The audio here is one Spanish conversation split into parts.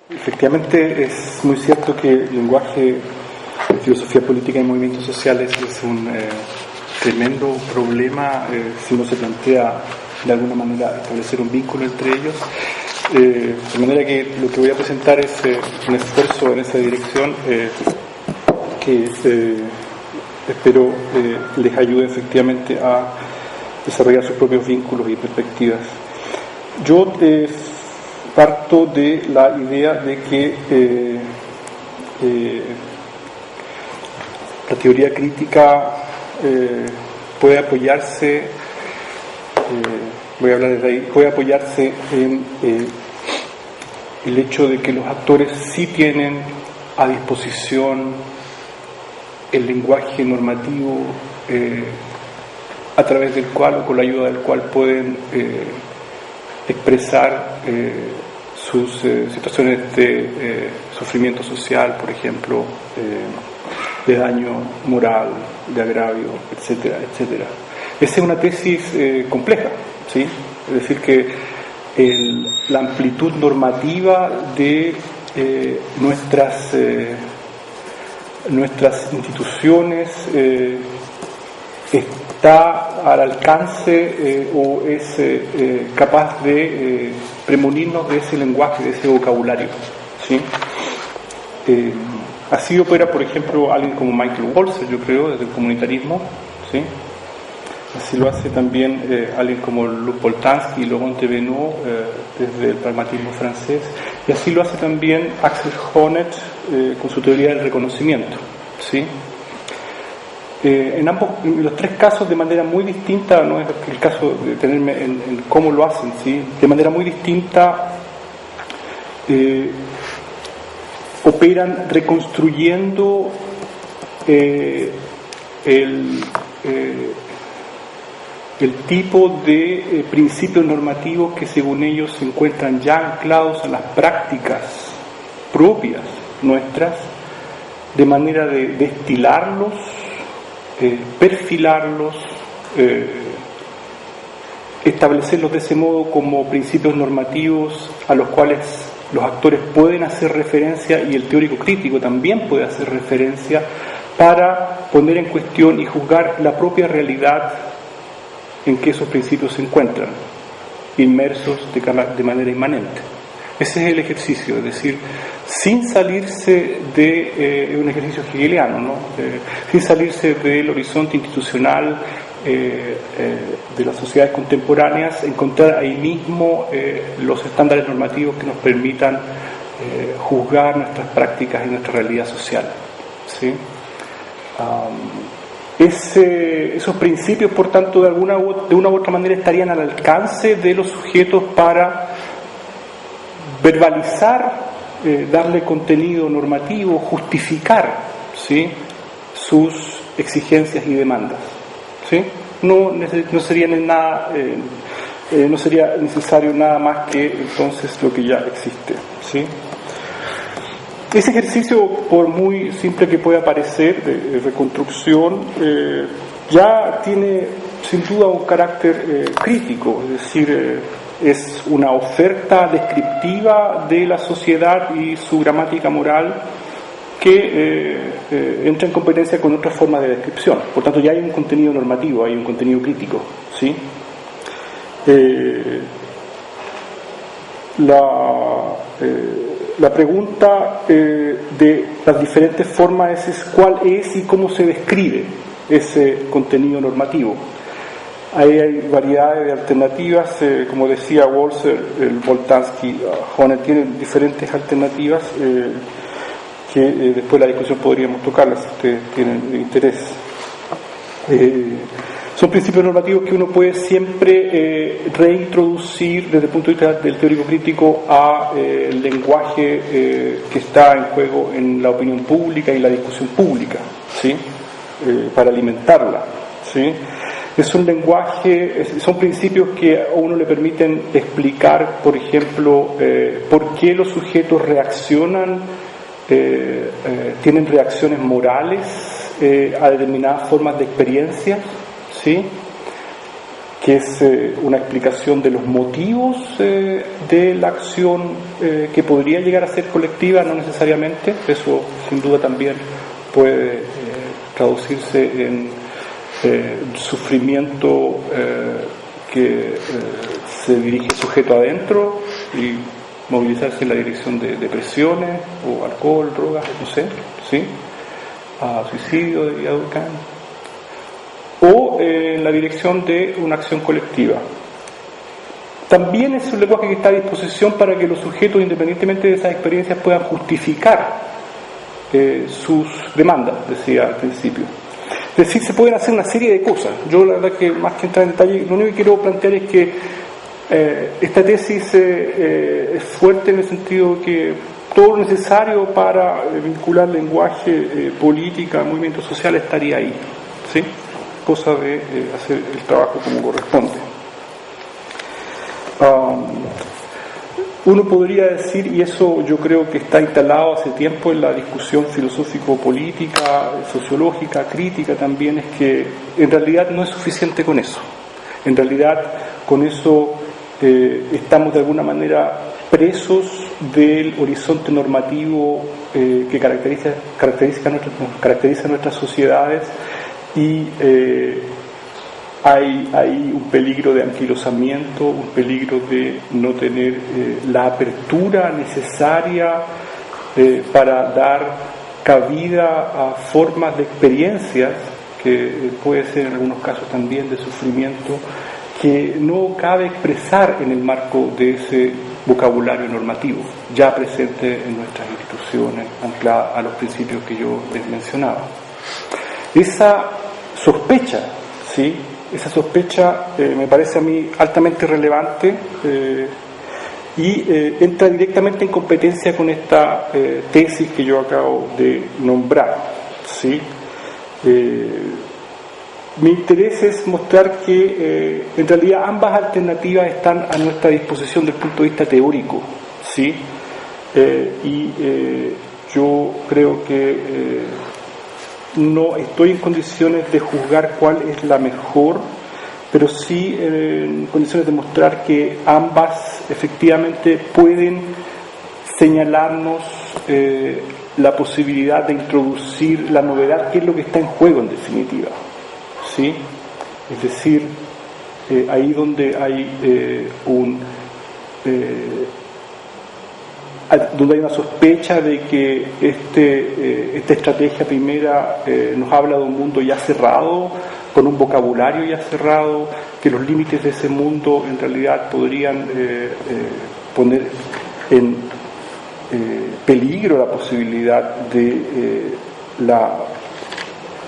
Efectivamente, es muy cierto que el lenguaje de filosofía política y movimientos sociales es un tremendo problema si no se plantea de alguna manera establecer un vínculo entre ellos. De manera que lo que voy a presentar es un esfuerzo en esa dirección que espero les ayude efectivamente a desarrollar sus propios vínculos y perspectivas. Yo parto de la idea de que la teoría crítica puede apoyarse, voy a hablar desde ahí, puede apoyarse en el hecho de que los actores sí tienen a disposición el lenguaje normativo a través del cual o con la ayuda del cual pueden expresar sus situaciones de sufrimiento social, por ejemplo, de daño moral, de agravio, etcétera, etcétera. Esa es una tesis compleja, ¿sí? Es decir, que la amplitud normativa de nuestras instituciones está al alcance o es capaz de premunirnos de ese lenguaje, de ese vocabulario, ¿sí? Así opera, por ejemplo, alguien como Michael Walzer, yo creo, desde el comunitarismo, ¿sí? Así lo hace también alguien como Luc Boltanski y Laurent Thévenot desde el pragmatismo francés, y así lo hace también Axel Honneth con su teoría del reconocimiento, ¿sí? En los tres casos de manera muy distinta, no es el caso de detenerme en cómo lo hacen, ¿sí? De manera muy distinta operan reconstruyendo el tipo de principios normativos que según ellos se encuentran ya anclados a las prácticas propias nuestras, de manera de destilarlos, perfilarlos, establecerlos de ese modo como principios normativos a los cuales los actores pueden hacer referencia y el teórico crítico también puede hacer referencia para poner en cuestión y juzgar la propia realidad en que esos principios se encuentran, inmersos de manera inmanente. Ese es el ejercicio, es decir, sin salirse de un ejercicio hegeliano, ¿no? Sin salirse del horizonte institucional de las sociedades contemporáneas, encontrar ahí mismo los estándares normativos que nos permitan juzgar nuestras prácticas y nuestra realidad social, ¿sí? Esos principios, por tanto, de una u otra manera estarían al alcance de los sujetos para verbalizar, darle contenido normativo, justificar, ¿sí?, sus exigencias y demandas, ¿sí? No sería necesario nada más que entonces lo que ya existe, ¿sí? Ese ejercicio, por muy simple que pueda parecer, de reconstrucción, ya tiene sin duda un carácter crítico, es decir, es una oferta descriptiva de la sociedad y su gramática moral que entra en competencia con otras formas de descripción. Por tanto, ya hay un contenido normativo, hay un contenido crítico, ¿sí? La pregunta de las diferentes formas es cuál es y cómo se describe ese contenido normativo. Ahí hay variedades de alternativas, como decía Walzer, el Boltanski, Honneth tienen diferentes alternativas que después de la discusión podríamos tocarlas si ustedes tienen interés. Son principios normativos que uno puede siempre reintroducir desde el punto de vista del teórico crítico a el lenguaje que está en juego en la opinión pública y la discusión pública, ¿sí? Para alimentarla, ¿sí? Es un lenguaje, son principios que a uno le permiten explicar, por ejemplo, por qué los sujetos reaccionan, tienen reacciones morales a determinadas formas de experiencia, ¿sí? que es una explicación de los motivos de la acción que podría llegar a ser colectiva, no necesariamente. Eso sin duda también puede traducirse en sufrimiento que se dirige sujeto adentro y movilizarse en la dirección de depresiones o alcohol, drogas, no sé, ¿sí? A suicidio de Durkheim, o en la dirección de una acción colectiva. También es un lenguaje que está a disposición para que los sujetos, independientemente de esas experiencias, puedan justificar sus demandas, decía al principio. Es decir, se pueden hacer una serie de cosas. Yo la verdad que más que entrar en detalle, lo único que quiero plantear es que esta tesis es fuerte en el sentido de que todo lo necesario para vincular lenguaje, política, movimiento social estaría ahí, ¿sí? Cosa de hacer el trabajo como corresponde. Uno podría decir, y eso yo creo que está instalado hace tiempo en la discusión filosófico-política, sociológica, crítica también, es que en realidad no es suficiente con eso. En realidad con eso estamos de alguna manera presos del horizonte normativo que caracteriza nuestras sociedades, y hay un peligro de anquilosamiento, un peligro de no tener la apertura necesaria para dar cabida a formas de experiencias que puede ser en algunos casos también de sufrimiento, que no cabe expresar en el marco de ese vocabulario normativo ya presente en nuestras instituciones, anclada a los principios que yo les mencionaba. Esa sospecha, ¿sí? Esa sospecha me parece a mí altamente relevante y entra directamente en competencia con esta tesis que yo acabo de nombrar, ¿sí? Mi interés es mostrar que en realidad ambas alternativas están a nuestra disposición desde el punto de vista teórico, ¿sí? Yo creo que no estoy en condiciones de juzgar cuál es la mejor, pero sí en condiciones de mostrar que ambas efectivamente pueden señalarnos la posibilidad de introducir la novedad, que es lo que está en juego en definitiva, ¿sí? Es decir, ahí donde hay donde hay una sospecha de que esta estrategia primera nos habla de un mundo ya cerrado, con un vocabulario ya cerrado, que los límites de ese mundo en realidad podrían poner en peligro la posibilidad de la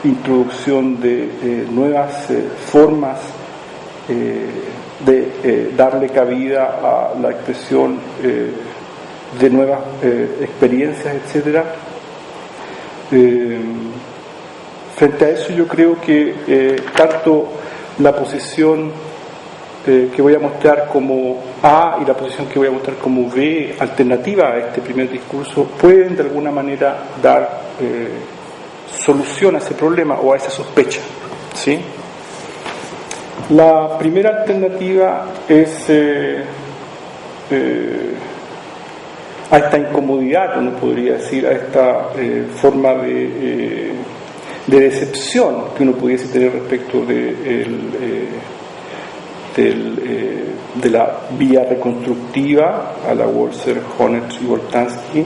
introducción de nuevas formas de darle cabida a la expresión de nuevas experiencias, etcétera. Frente a eso yo creo que tanto la posición que voy a mostrar como A y la posición que voy a mostrar como B, alternativa a este primer discurso, pueden de alguna manera dar solución a ese problema o a esa sospecha, ¿sí? La primera alternativa es a esta incomodidad, uno podría decir, a esta forma de decepción que uno pudiese tener respecto de la vía reconstructiva a la Walser, Honneth y Boltanski,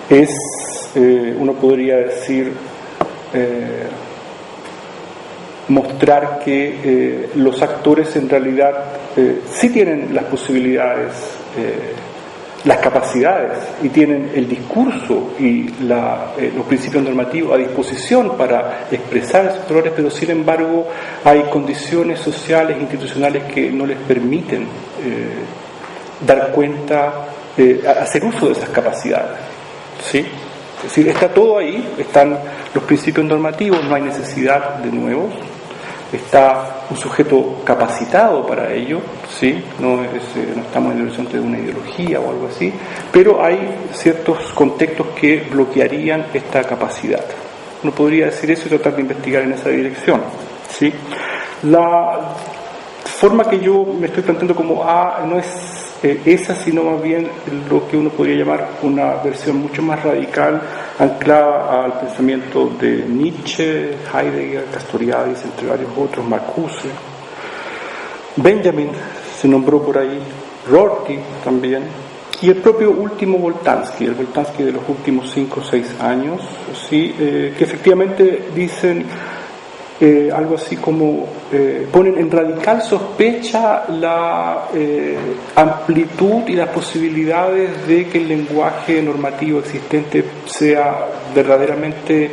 es, uno podría decir, mostrar que los actores en realidad sí tienen las posibilidades, las capacidades, y tienen el discurso y los principios normativos a disposición para expresar esos valores, pero sin embargo hay condiciones sociales e institucionales que no les permiten dar cuenta, hacer uso de esas capacidades, ¿sí? Es decir, está todo ahí, están los principios normativos, no hay necesidad de nuevos, está un sujeto capacitado para ello, ¿sí? No estamos en el horizonte de una ideología o algo así, pero hay ciertos contextos que bloquearían esta capacidad. Uno podría decir eso y tratar de investigar en esa dirección, ¿sí? forma que yo me estoy planteando como no es esa, sino más bien lo que uno podría llamar una versión mucho más radical, anclada al pensamiento de Nietzsche, Heidegger, Castoriadis, entre varios otros, Marcuse. Benjamin se nombró por ahí, Rorty también, y el propio último Boltanski, el Boltanski de los últimos 5 o 6 años, ¿sí? Que efectivamente dicen algo así como ponen en radical sospecha la amplitud y las posibilidades de que el lenguaje normativo existente sea verdaderamente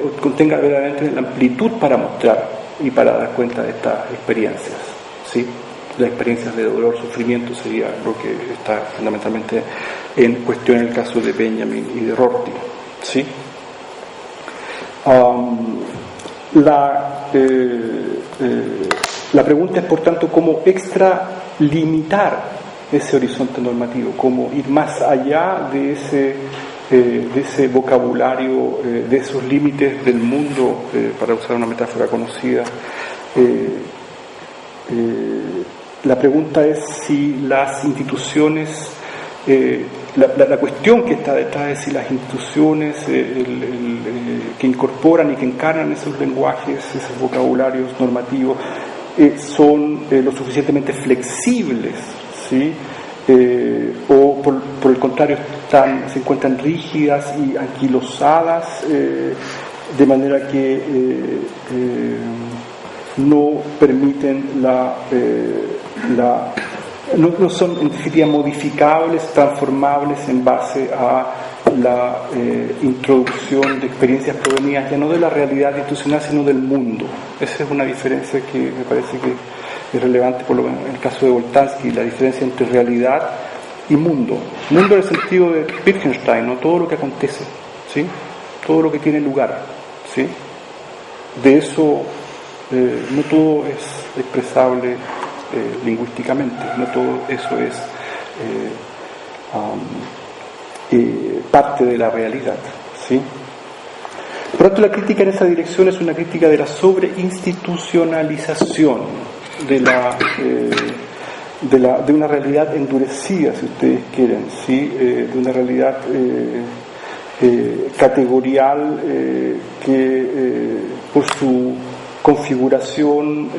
o contenga verdaderamente la amplitud para mostrar y para dar cuenta de estas experiencias, ¿sí? Las experiencias de dolor, sufrimiento sería lo que está fundamentalmente en cuestión en el caso de Benjamin y de Rorty, ¿sí? La pregunta es, por tanto, cómo extralimitar ese horizonte normativo, cómo ir más allá de ese vocabulario, de esos límites del mundo, para usar una metáfora conocida. La pregunta es si las instituciones, la cuestión que está detrás es si las instituciones que incorporan y que encarnan esos lenguajes, esos vocabularios normativos, son lo suficientemente flexibles, ¿sí? O por el contrario se encuentran rígidas y anquilosadas, de manera que no permiten no son en definitiva modificables, transformables en base a la introducción de experiencias provenidas ya no de la realidad institucional sino del mundo. Esa es una diferencia que me parece que es relevante, por lo menos en el caso de Boltanski, la diferencia entre realidad y mundo. Mundo en el sentido de Wittgenstein, ¿no? Todo lo que acontece, ¿sí? Todo lo que tiene lugar, ¿sí? De eso no todo es expresable lingüísticamente, no todo eso es parte de la realidad, ¿sí? Por tanto, la crítica en esa dirección es una crítica de la sobreinstitucionalización de una realidad endurecida, si ustedes quieren, ¿sí? De una realidad categorial que por su configuración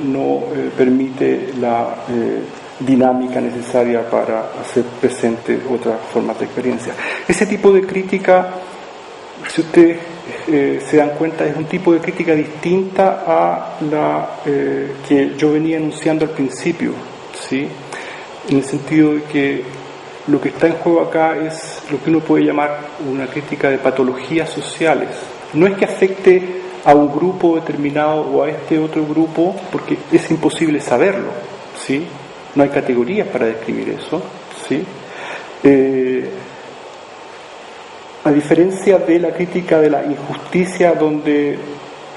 no permite la dinámica necesaria para hacer presente otras formas de experiencia. Ese tipo de crítica, si ustedes se dan cuenta, es un tipo de crítica distinta a la que yo venía enunciando al principio, ¿sí? En el sentido de que lo que está en juego acá es lo que uno puede llamar una crítica de patologías sociales. No es que afecte a un grupo determinado o a este otro grupo, porque es imposible saberlo, ¿sí? No hay categorías para describir eso, ¿sí? A diferencia de la crítica de la injusticia, donde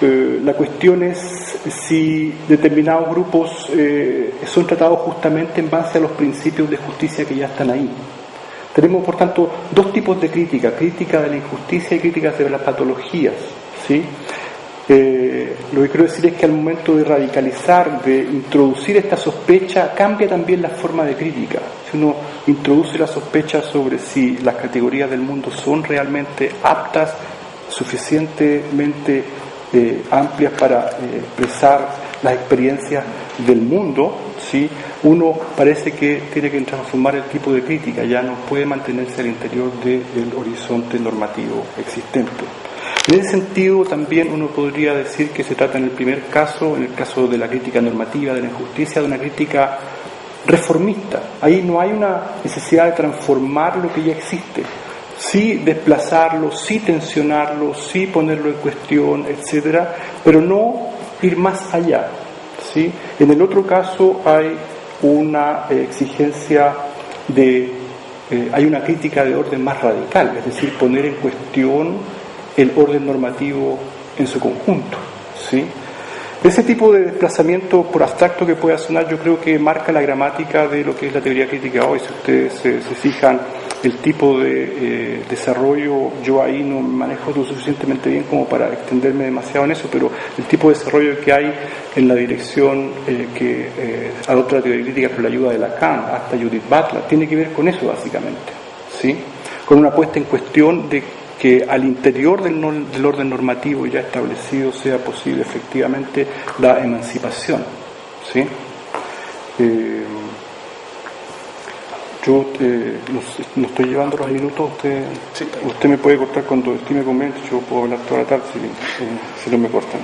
la cuestión es si determinados grupos son tratados justamente en base a los principios de justicia que ya están ahí. Tenemos, por tanto, dos tipos de crítica de la injusticia y críticas de las patologías, ¿sí? Lo que quiero decir es que al momento de radicalizar, de introducir esta sospecha, cambia también la forma de crítica. Si uno introduce la sospecha sobre si las categorías del mundo son realmente aptas, suficientemente amplias para expresar las experiencias del mundo, ¿sí? Uno parece que tiene que transformar el tipo de crítica, ya no puede mantenerse al interior del horizonte normativo existente. En ese sentido, también uno podría decir que se trata en el primer caso, en el caso de la crítica normativa, de la injusticia, de una crítica reformista. Ahí no hay una necesidad de transformar lo que ya existe, sí desplazarlo, sí tensionarlo, sí ponerlo en cuestión, etcétera, pero no ir más allá, ¿sí? En el otro caso hay una exigencia hay una crítica de orden más radical, es decir, poner en cuestión el orden normativo en su conjunto, ¿sí? Ese tipo de desplazamiento, por abstracto que pueda sonar, yo creo que marca la gramática de lo que es la teoría crítica hoy. Si ustedes se fijan, el tipo de desarrollo, yo ahí no me manejo lo suficientemente bien como para extenderme demasiado en eso, pero el tipo de desarrollo que hay en la dirección que adopta la teoría crítica con la ayuda de Lacan, hasta Judith Butler, tiene que ver con eso básicamente, ¿sí? Con una puesta en cuestión de que al interior del orden normativo ya establecido sea posible efectivamente la emancipación, ¿sí? Yo no estoy llevando los minutos, usted me puede cortar cuando estime conveniente, yo puedo hablar toda la tarde si no me cortan.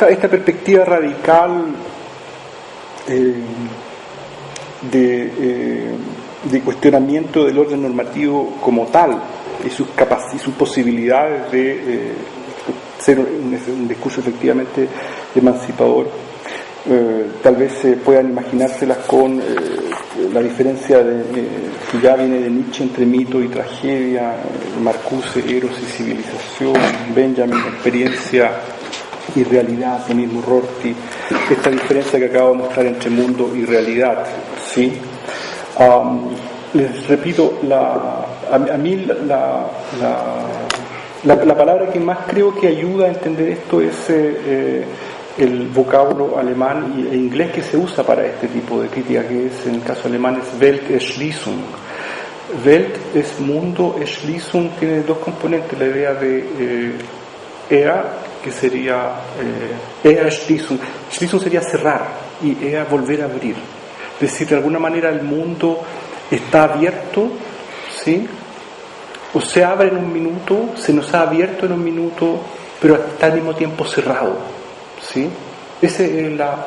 Esta perspectiva radical de cuestionamiento del orden normativo como tal y sus posibilidades de ser un discurso efectivamente emancipador, tal vez puedan imaginárselas con la diferencia que ya viene de Nietzsche entre mito y tragedia, Marcuse, Eros y civilización, Benjamin, experiencia y realidad, lo mismo Rorty, esta diferencia que acabo de mostrar entre mundo y realidad, ¿sí? Les repito, a mí la palabra que más creo que ayuda a entender esto es el vocablo alemán e inglés que se usa para este tipo de crítica, que es, en el caso alemán, es Welterschließung. Welt es mundo, Erschließung tiene dos componentes, la idea de que sería Erschließung. Schließung sería cerrar y volver a abrir. Es decir, de alguna manera el mundo está abierto, ¿sí? O se abre en un minuto, se nos ha abierto en un minuto, pero está al mismo tiempo cerrado, ¿sí? Esa es la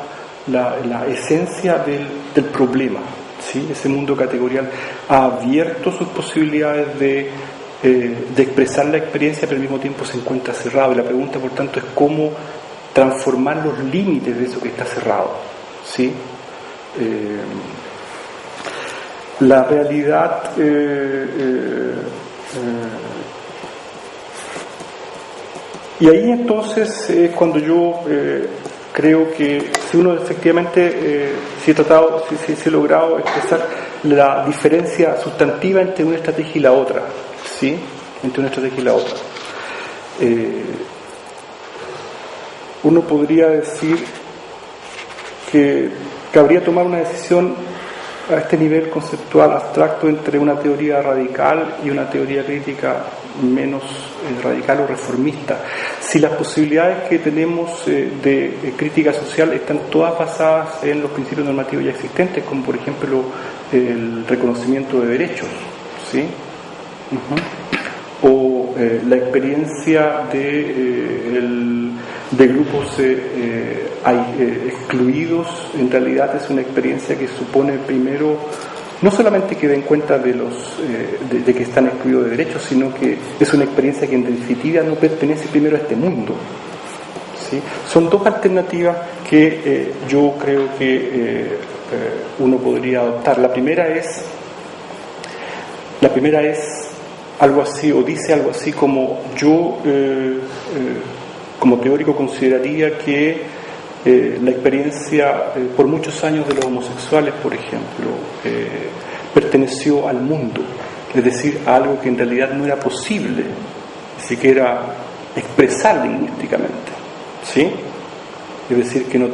esencia del problema, ¿sí? Ese mundo categorial ha abierto sus posibilidades de expresar la experiencia, pero al mismo tiempo se encuentra cerrado. Y la pregunta, por tanto, es cómo transformar los límites de eso que está cerrado, ¿sí? La realidad y ahí entonces es cuando yo creo que si uno efectivamente si he logrado expresar la diferencia sustantiva entre una estrategia y la otra, ¿sí? Entre una estrategia y la otra, uno podría decir que cabría tomar una decisión a este nivel conceptual abstracto entre una teoría radical y una teoría crítica menos radical o reformista. Si las posibilidades que tenemos de crítica social están todas basadas en los principios normativos ya existentes, como por ejemplo el reconocimiento de derechos, ¿sí? O la experiencia de grupos excluidos, en realidad es una experiencia que supone primero no solamente que den cuenta de que están excluidos de derechos, sino que es una experiencia que en definitiva no pertenece primero a este mundo, ¿sí? Son dos alternativas que yo creo que uno podría adoptar. La primera es algo así, o dice algo así como yo como teórico consideraría que la experiencia por muchos años de los homosexuales, por ejemplo, perteneció al mundo, es decir, a algo que en realidad no era posible ni siquiera expresar lingüísticamente, ¿sí? Es decir, que no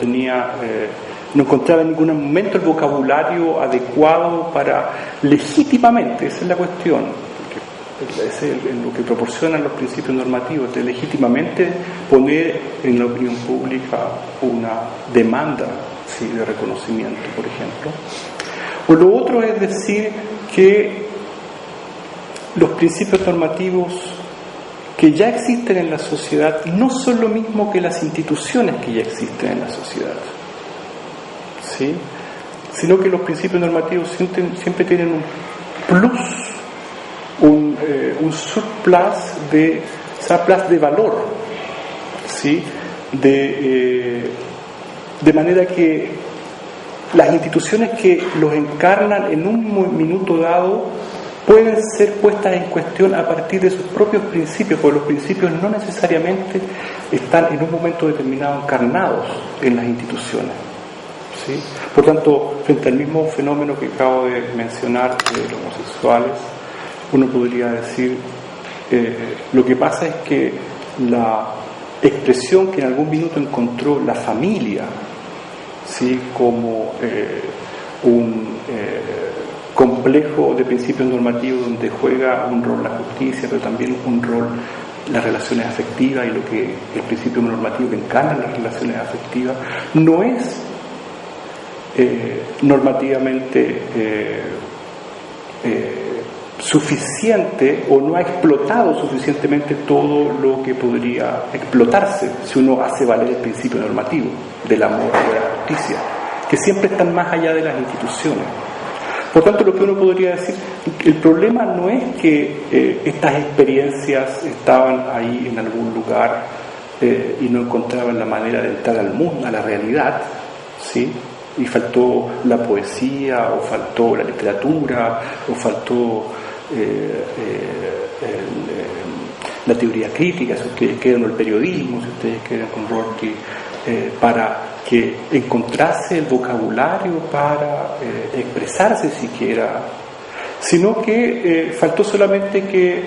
encontraba en ningún momento el vocabulario adecuado para legítimamente, esa es la cuestión, es lo que proporcionan los principios normativos, de legítimamente poner en la opinión pública una demanda, ¿sí?, de reconocimiento, por ejemplo. O lo otro es decir que los principios normativos que ya existen en la sociedad no son lo mismo que las instituciones que ya existen en la sociedad, ¿sí?, sino que los principios normativos siempre tienen un plus, un surplus de valor, ¿sí? De manera que las instituciones que los encarnan en un minuto dado pueden ser puestas en cuestión a partir de sus propios principios, porque los principios no necesariamente están en un momento determinado encarnados en las instituciones, ¿sí? Por tanto, frente al mismo fenómeno que acabo de mencionar de los homosexuales, uno podría decir, lo que pasa es que la expresión que en algún minuto encontró la familia, ¿sí?, como un complejo de principios normativos donde juega un rol la justicia, pero también un rol las relaciones afectivas y lo que el principio normativo que encarna las relaciones afectivas, no es normativamente suficiente, o no ha explotado suficientemente todo lo que podría explotarse si uno hace valer el principio normativo del amor y de la justicia, que siempre están más allá de las instituciones. Por tanto, lo que uno podría decir, el problema no es que estas experiencias estaban ahí en algún lugar y no encontraban la manera de entrar al mundo, a la realidad, ¿sí?, y faltó la poesía, o faltó la literatura, o faltó la teoría crítica, si ustedes quieren, o el periodismo, si ustedes quieren, con Rorty, para que encontrase el vocabulario para expresarse siquiera, sino que faltó solamente que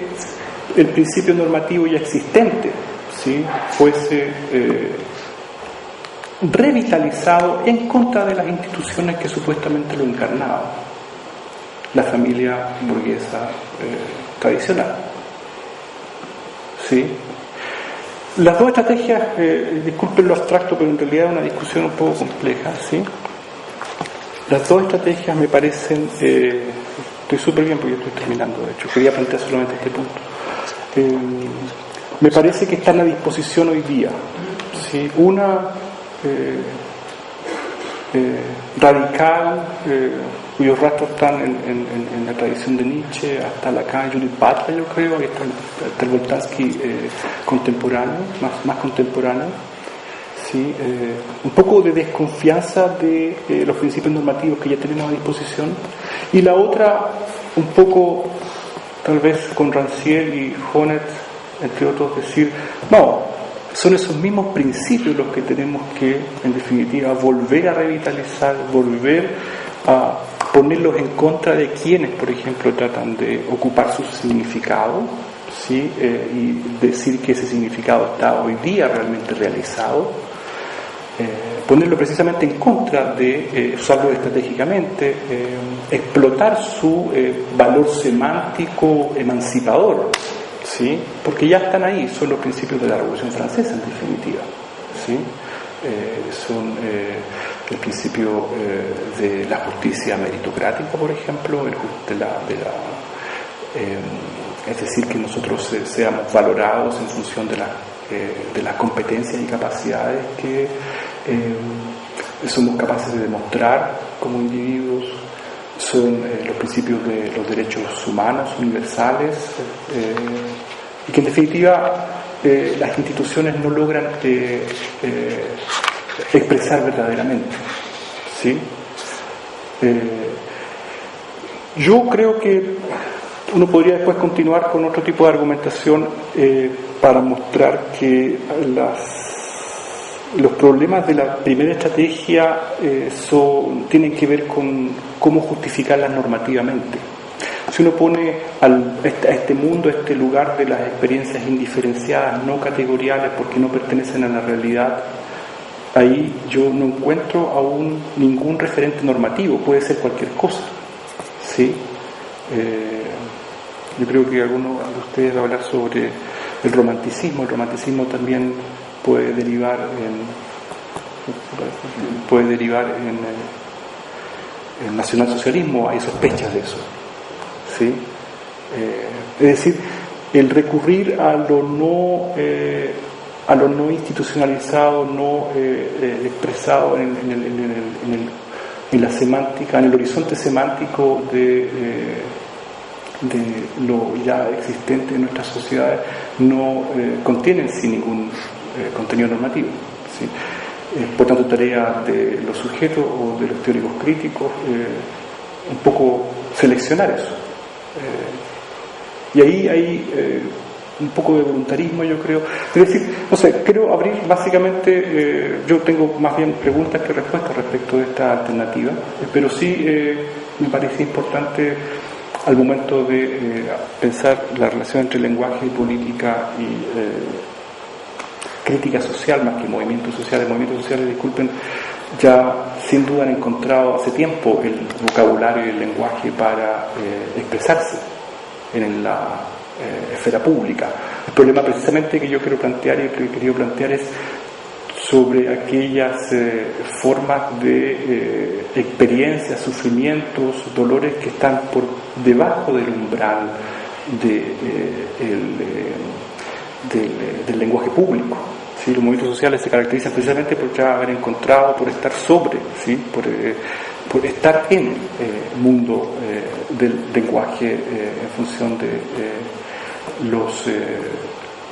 el principio normativo ya existente, ¿sí?, fuese revitalizado en contra de las instituciones que supuestamente lo encarnaban, la familia burguesa tradicional, ¿sí? Las dos estrategias, disculpen lo abstracto, pero en realidad es una discusión un poco compleja, ¿sí? Las dos estrategias me parecen, estoy súper bien porque estoy terminando, de hecho, quería plantear solamente este punto. Me parece que están a disposición hoy día, ¿sí? Una radical, cuyos rastros están en la tradición de Nietzsche, hasta la acá Judith Butler, yo creo, y hasta el Boltanski contemporáneo, más contemporáneo, ¿sí? Un poco de desconfianza de los principios normativos que ya tenemos a disposición, y la otra, un poco, tal vez con Rancière y Honneth, entre otros, decir, no, son esos mismos principios los que tenemos que, en definitiva, volver a revitalizar, volver a ponerlos en contra de quienes, por ejemplo, tratan de ocupar su significado, ¿sí? Y decir que ese significado está hoy día realmente realizado, ponerlo precisamente en contra de usarlo estratégicamente, explotar su valor semántico emancipador, ¿sí? Porque ya están ahí, son los principios de la Revolución Francesa, en definitiva, ¿sí? Son el principio de la justicia meritocrática, por ejemplo, es decir, que nosotros seamos valorados en función de las competencias y capacidades que somos capaces de demostrar como individuos. Son los principios de los derechos humanos universales, y que en definitiva las instituciones no logran expresar verdaderamente, ¿sí? Yo creo que uno podría después continuar con otro tipo de argumentación para mostrar que los problemas de la primera estrategia tienen que ver con cómo justificarlas normativamente. Si uno pone a este mundo, a este lugar de las experiencias indiferenciadas, no categoriales, porque no pertenecen a la realidad, ahí yo no encuentro aún ningún referente normativo, puede ser cualquier cosa, ¿sí? Yo creo que algunos de ustedes van a hablar sobre el romanticismo. El romanticismo también puede derivar en el nacionalsocialismo. Hay sospechas de eso, ¿sí? Es decir, el recurrir a lo no institucionalizado, no expresado en la semántica, en el horizonte semántico de lo ya existente en nuestras sociedades, no contienen sin ningún contenido normativo, ¿sí? Por tanto, tarea de los sujetos o de los teóricos críticos un poco seleccionar eso, Y ahí hay un poco de voluntarismo, yo creo. Es decir, no sé, quiero abrir básicamente, yo tengo más bien preguntas que respuestas respecto de esta alternativa, pero sí me parece importante al momento de pensar la relación entre lenguaje y política y crítica social más que movimientos sociales. Movimientos sociales, disculpen, ya sin duda han encontrado hace tiempo el vocabulario y el lenguaje para expresarse en la esfera pública. El problema precisamente que yo quiero plantear y que he querido plantear es sobre aquellas formas de experiencias, sufrimientos, dolores que están por debajo del umbral del lenguaje público. ¿Sí? Los movimientos sociales se caracterizan precisamente por ya haber encontrado, por estar sobre, ¿sí? por estar en el mundo del lenguaje en función de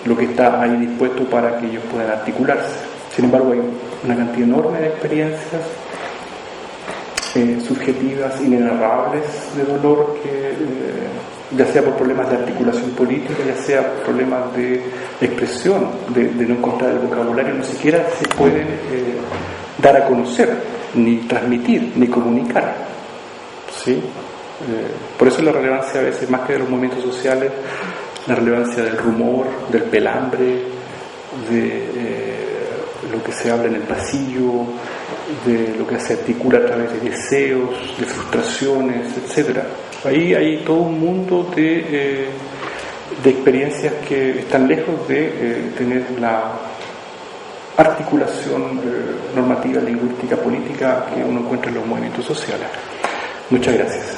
lo que está ahí dispuesto para que ellos puedan articularse. Sin embargo, hay una cantidad enorme de experiencias subjetivas, inenarrables de dolor, que ya sea por problemas de articulación política, ya sea por problemas de expresión, de no encontrar el vocabulario, no siquiera se pueden dar a conocer, ni transmitir, ni comunicar. ¿Sí? Por eso la relevancia a veces, más que de los movimientos sociales, la relevancia del rumor, del pelambre, de lo que se habla en el pasillo, de lo que se articula a través de deseos, de frustraciones, etcétera. Ahí hay todo un mundo de experiencias que están lejos de tener la articulación normativa, lingüística, política que uno encuentra en los movimientos sociales. Muchas gracias.